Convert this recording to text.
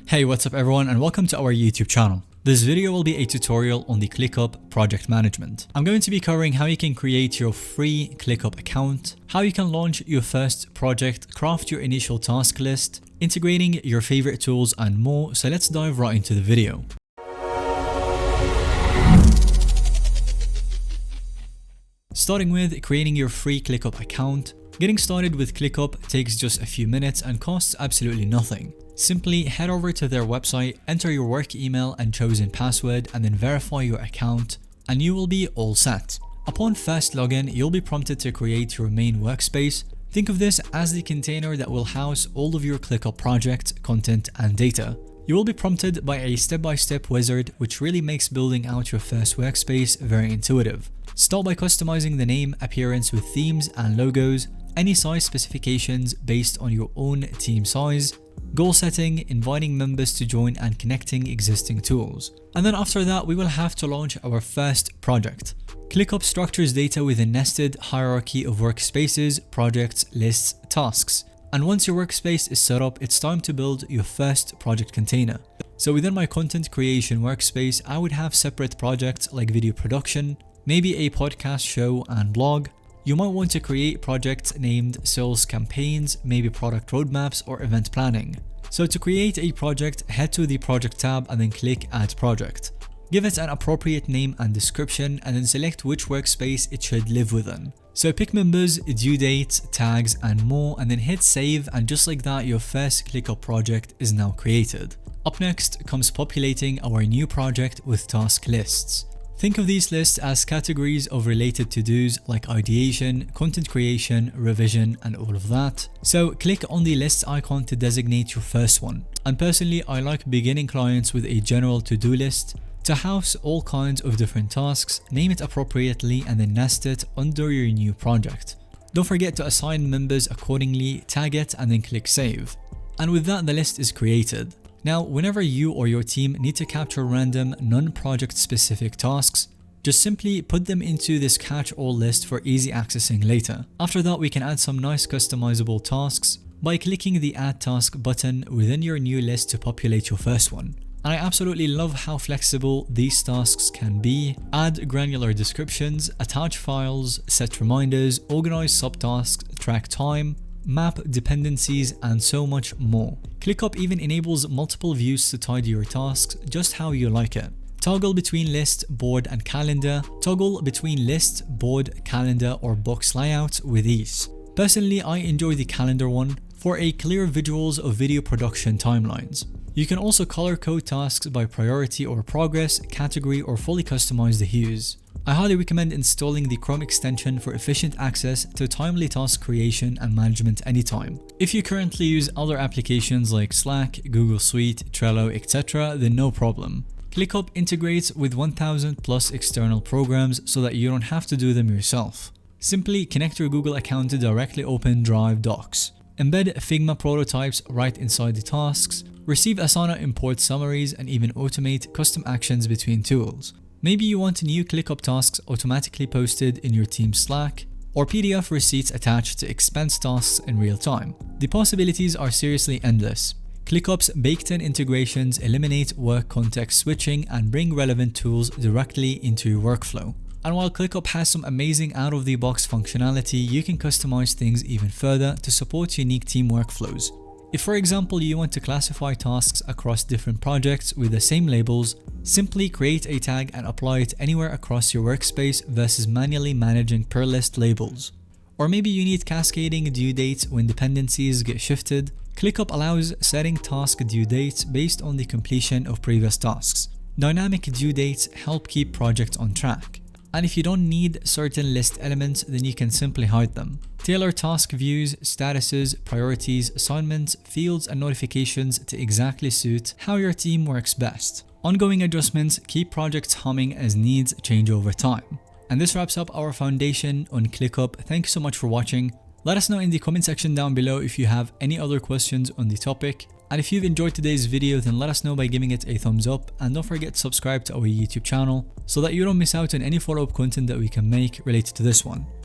Hey, what's up everyone and welcome to our YouTube channel. This video will be a tutorial on the ClickUp Project Management. I'm going to be covering how you can create your free ClickUp account, how you can launch your first project, craft your initial task list, integrating your favorite tools and more. So let's dive right into the video. Starting with creating your free ClickUp account. Getting started with ClickUp takes just a few minutes and costs absolutely nothing. Simply head over to their website, enter your work email and chosen password, and then verify your account, and you will be all set. Upon first login, you'll be prompted to create your main workspace. Think of this as the container that will house all of your ClickUp project, content, and data. You will be prompted by a step-by-step wizard, which really makes building out your first workspace very intuitive. Start by customizing the name, appearance with themes and logos, any size specifications based on your own team size, goal setting, inviting members to join, and connecting existing tools. And then after that, we will have to launch our first project. ClickUp structures data with a nested hierarchy of workspaces, projects, lists, tasks. And once your workspace is set up, it's time to build your first project container. So within my content creation workspace, I would have separate projects like video production, maybe a podcast show and blog. You might want to create projects named sales campaigns, maybe product roadmaps or event planning. So to create a project, head to the project tab and then click add project. Give it an appropriate name and description and then select which workspace it should live within. So pick members, due dates, tags and more, and then hit save, and just like that your first ClickUp project is now created. Up next comes populating our new project with task lists. Think of these lists as categories of related to-dos like ideation, content creation, revision, and all of that. So click on the list icon to designate your first one. And personally, I like beginning clients with a general to-do list to house all kinds of different tasks, name it appropriately, and then nest it under your new project. Don't forget to assign members accordingly, tag it, and then click save. And with that, the list is created. Now, whenever you or your team need to capture random, non-project specific tasks, just simply put them into this catch-all list for easy accessing later. After that, we can add some nice customizable tasks by clicking the Add Task button within your new list to populate your first one. And I absolutely love how flexible these tasks can be. Add granular descriptions, attach files, set reminders, organize subtasks, track time, map dependencies, and so much more. ClickUp even enables multiple views to tidy your tasks just how you like it. Toggle between list, board, and calendar. Toggle between list, board, calendar, or box layout with ease. Personally, I enjoy the calendar one for a clear visuals of video production timelines. You can also color code tasks by priority or progress, category, or fully customize the hues. I highly recommend installing the Chrome extension for efficient access to timely task creation and management anytime. If you currently use other applications like Slack, Google Suite, Trello, etc., then no problem. ClickUp integrates with 1000 plus external programs so that you don't have to do them yourself. Simply connect your Google account to directly open Drive Docs. Embed Figma prototypes right inside the tasks. Receive Asana import summaries and even automate custom actions between tools. Maybe you want new ClickUp tasks automatically posted in your team's Slack, or PDF receipts attached to expense tasks in real time. The possibilities are seriously endless. ClickUp's baked-in integrations eliminate work context switching and bring relevant tools directly into your workflow. And while ClickUp has some amazing out-of-the-box functionality, you can customize things even further to support unique team workflows. If, for example, you want to classify tasks across different projects with the same labels, simply create a tag and apply it anywhere across your workspace versus manually managing per list labels. Or maybe you need cascading due dates when dependencies get shifted. ClickUp allows setting task due dates based on the completion of previous tasks. Dynamic due dates help keep projects on track. And if you don't need certain list elements, then you can simply hide them. Tailor task views, statuses, priorities, assignments, fields, and notifications to exactly suit how your team works best. Ongoing adjustments keep projects humming as needs change over time. And this wraps up our foundation on ClickUp. Thank you so much for watching. Let us know in the comment section down below if you have any other questions on the topic. And if you've enjoyed today's video, then let us know by giving it a thumbs up, and don't forget to subscribe to our YouTube channel so that you don't miss out on any follow-up content that we can make related to this one.